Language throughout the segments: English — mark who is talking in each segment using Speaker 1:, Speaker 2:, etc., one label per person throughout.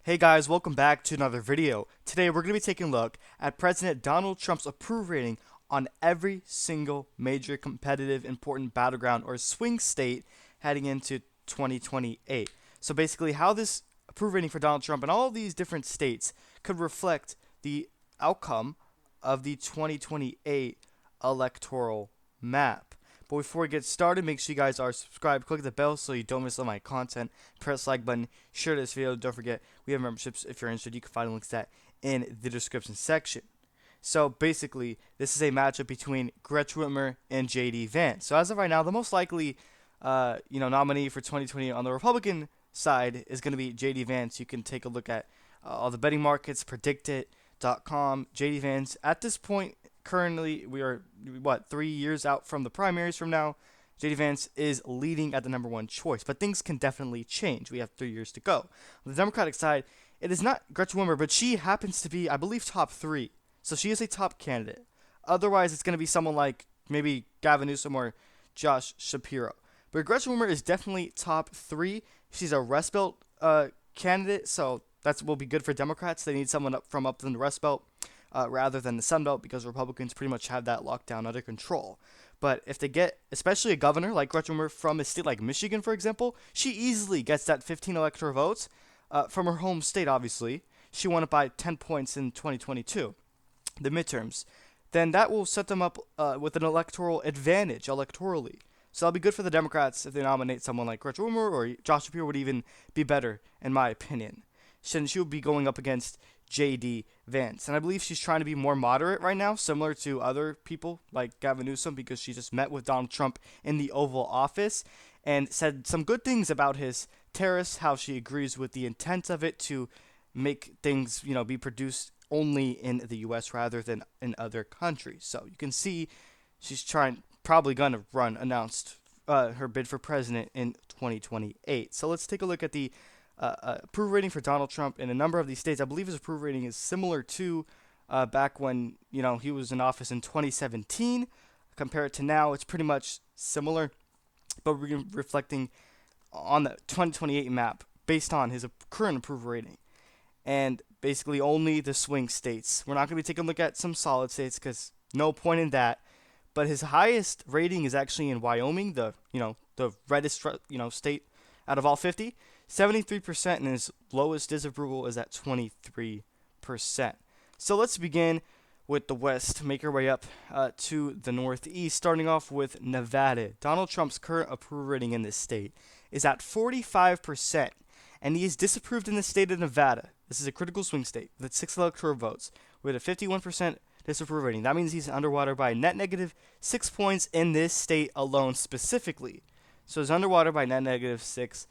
Speaker 1: Hey guys, welcome back to another video. Today we're going to be taking a look at President Donald Trump's approval rating on every single major competitive important battleground or swing state heading into 2028. So basically how this approval rating for Donald Trump and all of these different states could reflect the outcome of the 2028 electoral map. But before we get started, make sure you guys are subscribed, click the bell so you don't miss all my content, press like button, share this video, don't forget we have memberships if you're interested, you can find links to that in the description section. So basically, this is a matchup between Gretchen Whitmer and J.D. Vance. So as of right now, the most likely nominee for 2020 on the Republican side is going to be J.D. Vance. You can take a look at all the betting markets, predictit.com, J.D. Vance. At this point, currently, we are, 3 years out from the primaries from now. J.D. Vance is leading at the number one choice, but things can definitely change. We have 3 years to go. On the Democratic side, it is not Gretchen Whitmer, but she happens to be, I believe, top three. So she is a top candidate. Otherwise, it's going to be someone like maybe Gavin Newsom or Josh Shapiro. But Gretchen Whitmer is definitely top three. She's a Rust Belt candidate, so that will be good for Democrats. They need someone from up in the Rust Belt rather than the Sun Belt because Republicans pretty much have that lockdown under control. But if they get, especially a governor like Gretchen Whitmer from a state like Michigan, for example, she easily gets that 15 electoral votes from her home state, obviously. She won it by 10 points in 2022, the midterms. Then that will set them up with an electoral advantage electorally. So that'll be good for the Democrats if they nominate someone like Gretchen Whitmer, or Josh Shapiro would even be better, in my opinion. Since she will be going up against J.D. Vance. And I believe she's trying to be more moderate right now, similar to other people like Gavin Newsom, because she just met with Donald Trump in the Oval Office and said some good things about his tariffs, how she agrees with the intent of it to make things, be produced only in the U.S. rather than in other countries. So you can see she's probably going to announce her bid for president in 2028. So let's take a look at the approval rating for Donald Trump in a number of these states. I believe his approval rating is similar to back when he was in office in 2017. Compared to now, it's pretty much similar, but we're reflecting on the 2028 map based on his current approval rating, and basically only the swing states. We're not going to be taking a look at some solid states because no point in that. But his highest rating is actually in Wyoming, the reddest state out of all 50. 73%, and his lowest disapproval is at 23%. So let's begin with the West, make our way up to the Northeast, starting off with Nevada. Donald Trump's current approval rating in this state is at 45%, and he is disapproved in the state of Nevada. This is a critical swing state with 6 electoral votes, with a 51% disapproval rating. That means he's underwater by a net negative 6 points in this state alone specifically. So he's underwater by net negative 6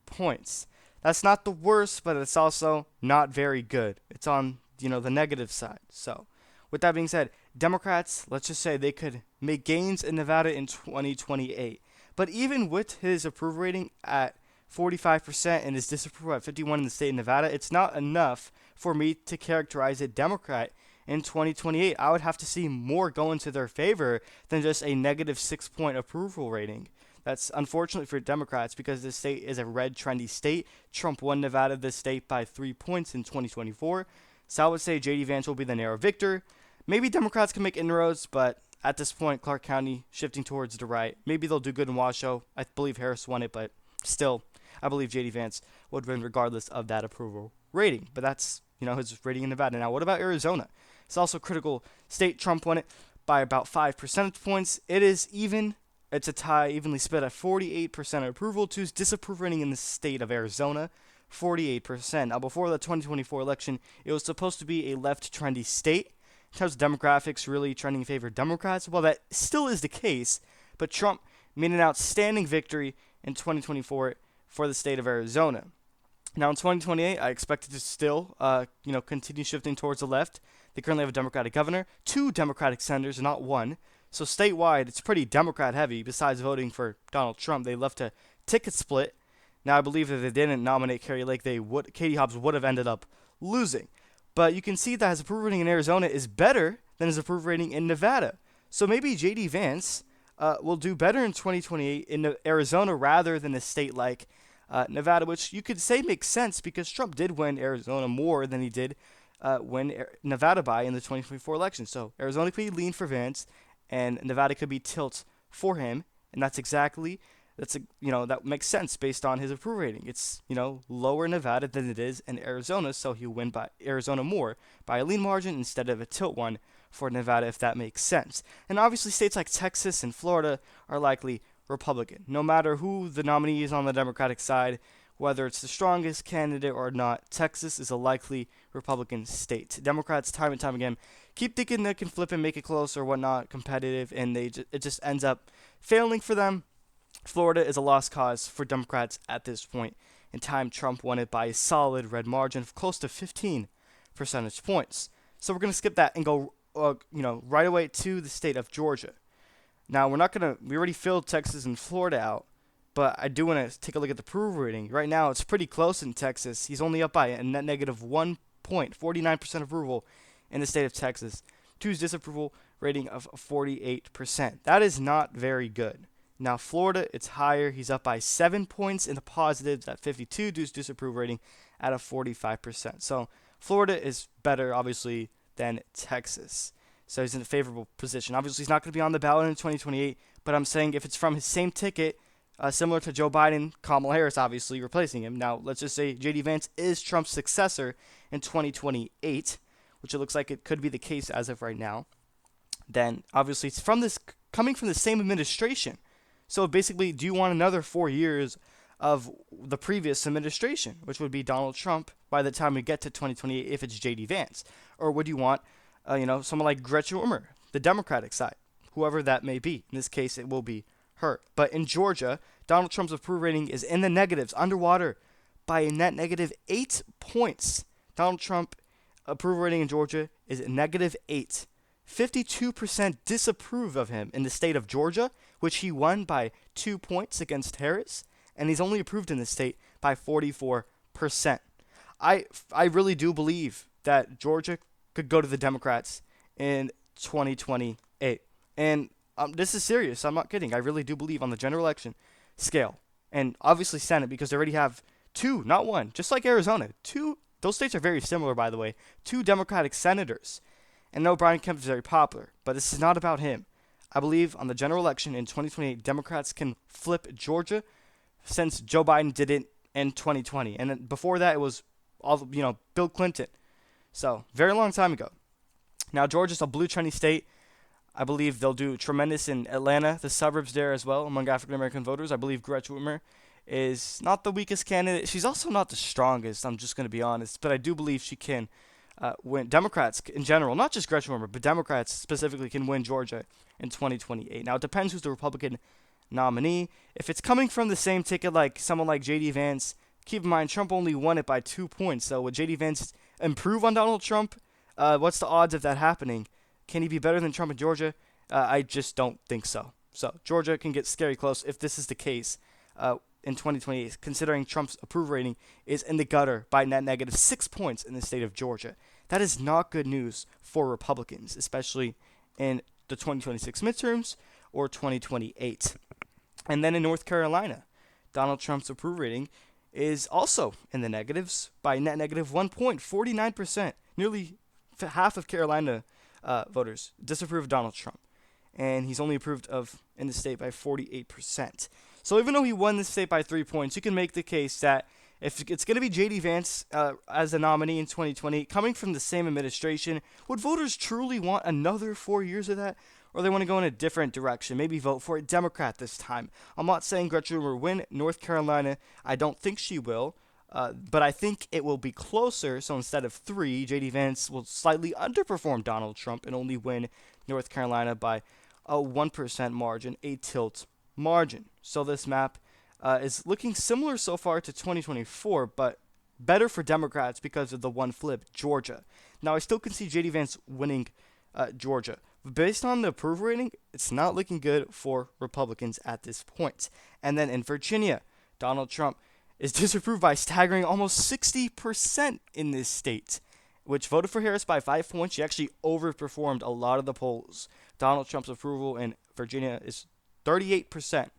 Speaker 1: points. That's not the worst, but it's also not very good. It's on, the negative side. So, with that being said, Democrats, let's just say they could make gains in Nevada in 2028. But even with his approval rating at 45% and his disapproval at 51 in the state of Nevada, it's not enough for me to characterize a Democrat in 2028. I would have to see more go into their favor than just a negative 6-point approval rating. That's unfortunate for Democrats because this state is a red, trendy state. Trump won Nevada, this state, by 3 points in 2024. So I would say J.D. Vance will be the narrow victor. Maybe Democrats can make inroads, but at this point, Clark County shifting towards the right. Maybe they'll do good in Washoe. I believe Harris won it, but still, I believe J.D. Vance would win regardless of that approval rating. But that's, his rating in Nevada. Now, what about Arizona? It's also a critical state. Trump won it by about 5 percentage points. It is even. It's a tie, evenly split at 48% approval to his disapproval rating in the state of Arizona, 48%. Now, before the 2024 election, it was supposed to be a left trendy state. In terms of demographics, really trending in favor of Democrats. Well, that still is the case, but Trump made an outstanding victory in 2024 for the state of Arizona. Now, in 2028, I expect it to still, continue shifting towards the left. They currently have a Democratic governor, 2 Democratic senators, not 1. So statewide, it's pretty Democrat heavy. Besides voting for Donald Trump, they left a ticket split. Now, I believe that they didn't nominate Carrie Lake, Katie Hobbs would have ended up losing. But you can see that his approval rating in Arizona is better than his approval rating in Nevada. So maybe J.D. Vance will do better in 2028 in Arizona rather than a state like Nevada, which you could say makes sense because Trump did win Arizona more than he did win Nevada by in the 2024 election. So Arizona could be lean for Vance, and Nevada could be tilt for him, and that makes sense based on his approval rating. It's lower in Nevada than it is in Arizona, so he'll win by Arizona more by a lean margin instead of a tilt one for Nevada, if that makes sense. And obviously, states like Texas and Florida are likely Republican. No matter who the nominee is on the Democratic side, whether it's the strongest candidate or not, Texas is a likely Republican state. Democrats, time and time again, keep thinking they can flip and make it close or whatnot, competitive, and it just ends up failing for them. Florida is a lost cause for Democrats at this point in time. Trump won it by a solid red margin of close to 15 percentage points. So we're going to skip that and go, right away to the state of Georgia. Now, we already filled Texas and Florida out, but I do want to take a look at the approval rating. Right now, it's pretty close in Texas. He's only up by a net negative 1 point, 49% approval in the state of Texas, to his disapproval rating of 48%. That is not very good. Now, Florida, it's higher. He's up by 7 points in the positives at 52, due to disapproval rating at a 45%. So Florida is better, obviously, than Texas. So he's in a favorable position. Obviously, he's not going to be on the ballot in 2028, but I'm saying if it's from his same ticket, similar to Joe Biden, Kamala Harris obviously replacing him. Now, let's just say J.D. Vance is Trump's successor in 2028, which it looks like it could be the case as of right now. Then, obviously, it's coming from the same administration. So basically, do you want another 4 years of the previous administration, which would be Donald Trump by the time we get to 2028 if it's J.D. Vance? Or would you want, someone like Gretchen Whitmer, the Democratic side, whoever that may be? In this case, it will be her. But in Georgia, Donald Trump's approval rating is in the negatives, underwater, by a net negative 8 points. Donald Trump approval rating in Georgia is negative 8. 52% disapprove of him in the state of Georgia, which he won by 2 points against Harris, and he's only approved in the state by 44%. I really do believe that Georgia could go to the Democrats in 2028. And this is serious. I'm not kidding. I really do believe on the general election scale, and obviously Senate, because they already have 2, not 1, just like Arizona. 2, those states are very similar, by the way. 2 Democratic senators. And no, Brian Kemp is very popular, but this is not about him. I believe on the general election in 2028, Democrats can flip Georgia, since Joe Biden did it in 2020. And then before that, it was Bill Clinton. So, very long time ago. Now, Georgia's a blue trendy state. I believe they'll do tremendous in Atlanta, the suburbs there as well, among African-American voters. I believe Gretchen Whitmer is not the weakest candidate. She's also not the strongest, I'm just going to be honest. But I do believe she can win. Democrats in general, not just Gretchen Whitmer, but Democrats specifically can win Georgia in 2028. Now, it depends who's the Republican nominee. If it's coming from the same ticket like someone like J.D. Vance, keep in mind Trump only won it by 2 points. So would J.D. Vance improve on Donald Trump? What's the odds of that happening? Can he be better than Trump in Georgia? I just don't think so. So Georgia can get scary close if this is the case in 2028, considering Trump's approval rating is in the gutter by net negative 6 points in the state of Georgia. That is not good news for Republicans, especially in the 2026 midterms or 2028. And then in North Carolina, Donald Trump's approval rating is also in the negatives by net negative 1 point, 49%. Nearly half of Carolina voters disapprove of Donald Trump. And he's only approved of in the state by 48%. So even though he won the state by 3 points, you can make the case that if it's going to be J.D. Vance as a nominee in 2020, coming from the same administration, would voters truly want another 4 years of that? Or they want to go in a different direction, maybe vote for a Democrat this time? I'm not saying Gretchen will win North Carolina. I don't think she will. But I think it will be closer. So instead of 3, J.D. Vance will slightly underperform Donald Trump and only win North Carolina by a 1% margin, a tilt margin. So this map is looking similar so far to 2024, but better for Democrats because of the one flip, Georgia. Now, I still can see J.D. Vance winning Georgia. But based on the approval rating, it's not looking good for Republicans at this point. And then in Virginia, Donald Trump is disapproved by staggering almost 60% in this state, which voted for Harris by 5 points. She actually overperformed a lot of the polls. Donald Trump's approval in Virginia is 38%.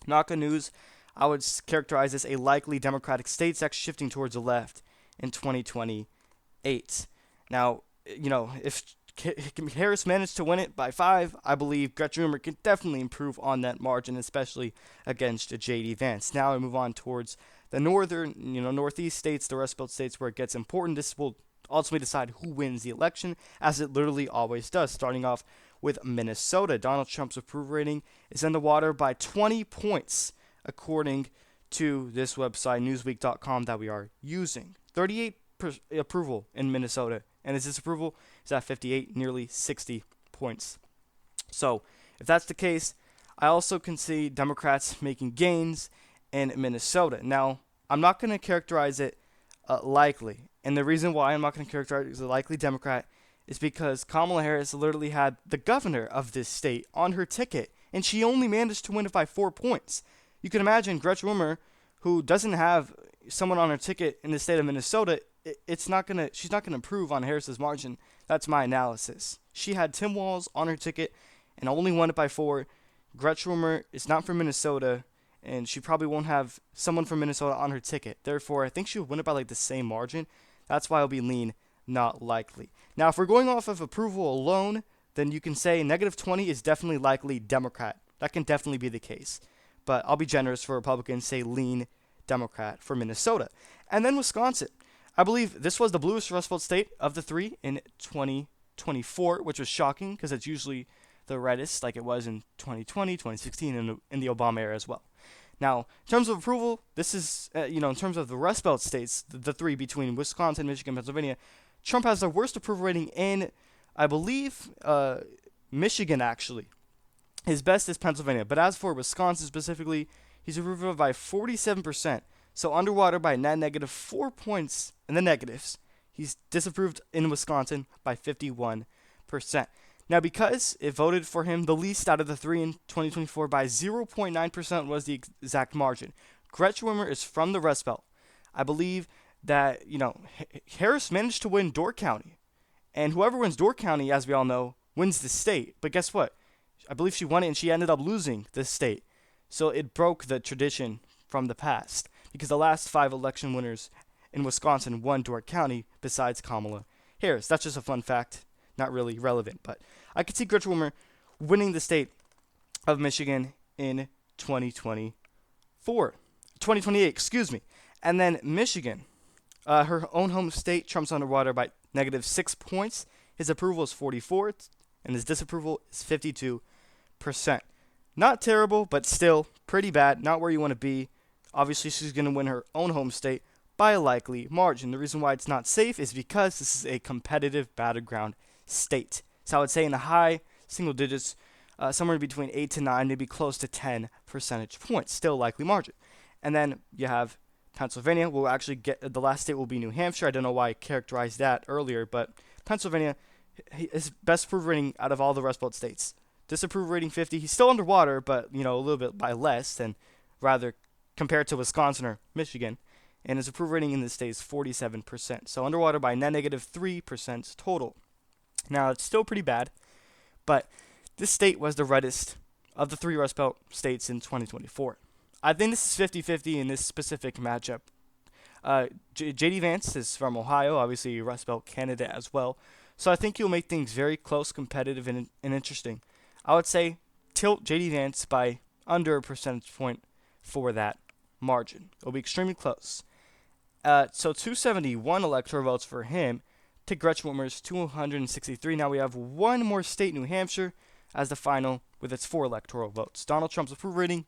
Speaker 1: Not good news. I would characterize this a likely Democratic state. It's actually shifting towards the left in 2028. Now, if Harris managed to win it by 5, I believe Gretchen Whitmer can definitely improve on that margin, especially against J.D. Vance. Now I move on towards the northern, northeast states, the Rust Belt states, where it gets important. This will ultimately decide who wins the election, as it literally always does. Starting off with Minnesota, Donald Trump's approval rating is in the water by 20 points, according to this website, Newsweek.com, that we are using. 38% approval in Minnesota, and his disapproval is at 58, nearly 60 points. So, if that's the case, I also can see Democrats making gains in Minnesota. Now, I'm not going to characterize it likely, and the reason why I'm not going to characterize it as a likely Democrat is because Kamala Harris literally had the governor of this state on her ticket, and she only managed to win it by 4 points. You can imagine Gretchen Whitmer, who doesn't have someone on her ticket in the state of Minnesota, she's not gonna improve on Harris's margin. That's my analysis. She had Tim Walz on her ticket and only won it by 4. Gretchen Whitmer is not from Minnesota, and she probably won't have someone from Minnesota on her ticket. Therefore, I think she would win it by the same margin. That's why I'll be lean, not likely. Now, if we're going off of approval alone, then you can say -20 is definitely likely Democrat. That can definitely be the case. But I'll be generous for Republicans, say lean Democrat for Minnesota. And then Wisconsin. I believe this was the bluest Rust Belt state of the 3 in 2024, which was shocking because it's usually the reddest, like it was in 2020, 2016, and in the Obama era as well. Now, in terms of approval, this is, in terms of the Rust Belt states, the 3 between Wisconsin, Michigan, Pennsylvania, Trump has the worst approval rating in, I believe, Michigan, actually. His best is Pennsylvania. But as for Wisconsin specifically, he's approved by 47%. So underwater by -4 points in the negatives. He's disapproved in Wisconsin by 51%. Now, because it voted for him the least out of the 3 in 2024 by 0.9% was the exact margin. Gretchen Whitmer is from the Rust Belt. I believe that, Harris managed to win Door County. And whoever wins Door County, as we all know, wins the state. But guess what? I believe she won it and she ended up losing the state. So it broke the tradition from the past, because the last 5 election winners in Wisconsin won Door County besides Kamala Harris. That's just a fun fact, not really relevant, but I could see Gretchen Whitmer winning the state of Michigan in 2028, excuse me. And then Michigan, her own home state, Trump's underwater by -6 points. His approval is 44, and his disapproval is 52%. Not terrible, but still pretty bad. Not where you want to be. Obviously, she's going to win her own home state by a likely margin. The reason why it's not safe is because this is a competitive battleground state. So I would say in the high single digits, somewhere between 8 to 9, maybe close to 10 percentage points. Still likely margin. And then you have Pennsylvania. We'll actually get the last state will be New Hampshire. I don't know why I characterized that earlier, but Pennsylvania, his best approval rating out of all the Rust Belt states. Disapproval rating 50. He's still underwater, but a little bit by less than rather compared to Wisconsin or Michigan. And his approval rating in this state is 47%. So underwater by -3% total. Now, it's still pretty bad, but this state was the reddest of the 3 Rust Belt states in 2024. I think this is 50-50 in this specific matchup. J.D. Vance is from Ohio, obviously a Rust Belt candidate as well. So I think he'll make things very close, competitive, and interesting. I would say tilt J.D. Vance by under a percentage point for that margin. It'll be extremely close. So 271 electoral votes for him to Gretchen Whitmer's 263. Now we have one more state, New Hampshire, as the final with its 4 electoral votes. Donald Trump's approval rating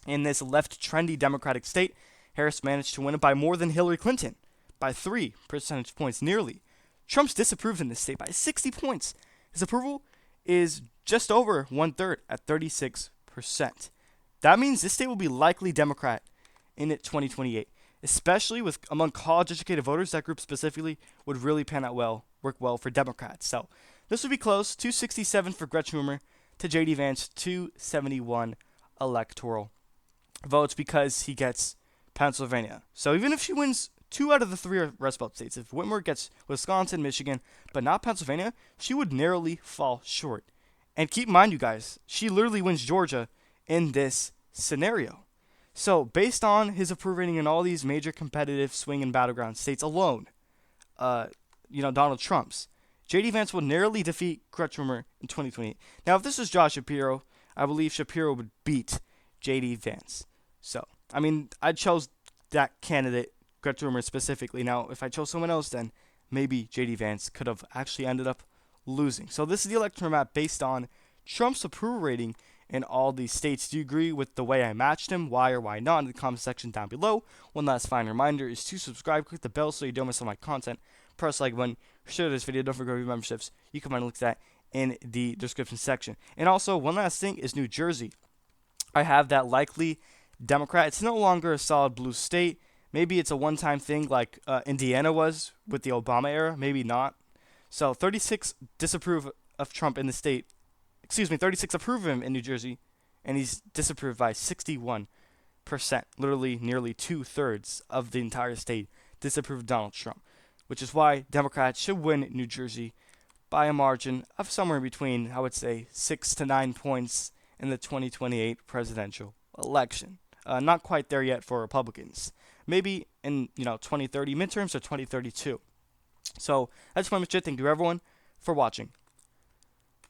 Speaker 1: in this left trendy Democratic state, Harris managed to win it by more than Hillary Clinton, by 3 percentage points nearly. Trump's disapproved in this state by 60 points. His approval is just over 1/3 at 36%. That means this state will be likely Democrat in 2028, especially with among college-educated voters. That group specifically would really work well for Democrats. So this would be close. 267 for Gretchen Whitmer to J.D. Vance, 271 electoral votes because he gets Pennsylvania. So even if she wins 2 out of the 3 Rust Belt states, if Whitmer gets Wisconsin, Michigan, but not Pennsylvania, she would narrowly fall short. And keep in mind, you guys, she literally wins Georgia in this scenario. So, based on his approval rating in all these major competitive swing and battleground states alone, uh, Donald Trump's, J.D. Vance will narrowly defeat Gretchen Whitmer in 2028. Now, if this was Josh Shapiro, I believe Shapiro would beat J.D. Vance. So, I mean, I chose that candidate, Gretchen Whitmer specifically. Now, if I chose someone else, then maybe J.D. Vance could have actually ended up losing. So, this is the electoral map based on Trump's approval rating in all these states. Do you agree with the way I matched him? Why or why not? In the comment section down below. One last fine reminder is to subscribe, click the bell so you don't miss all my content. Press like button, share this video, don't forget your memberships. You can find links to that in the description section. And also, one last thing is New Jersey. I have that likely Democrat. It's no longer a solid blue state. Maybe it's a one-time thing like Indiana was with the Obama era. Maybe not. So 36 disapprove of Trump in the state. 36 approve of him in New Jersey, and he's disapproved by 61%. Literally, nearly 2/3 of the entire state disapprove of Donald Trump, which is why Democrats should win New Jersey by a margin of somewhere between, I would say, 6 to 9 points in the 2028 presidential election. Not quite there yet for Republicans. Maybe in 2030 midterms or 2032. So that's my much. Thank you everyone for watching.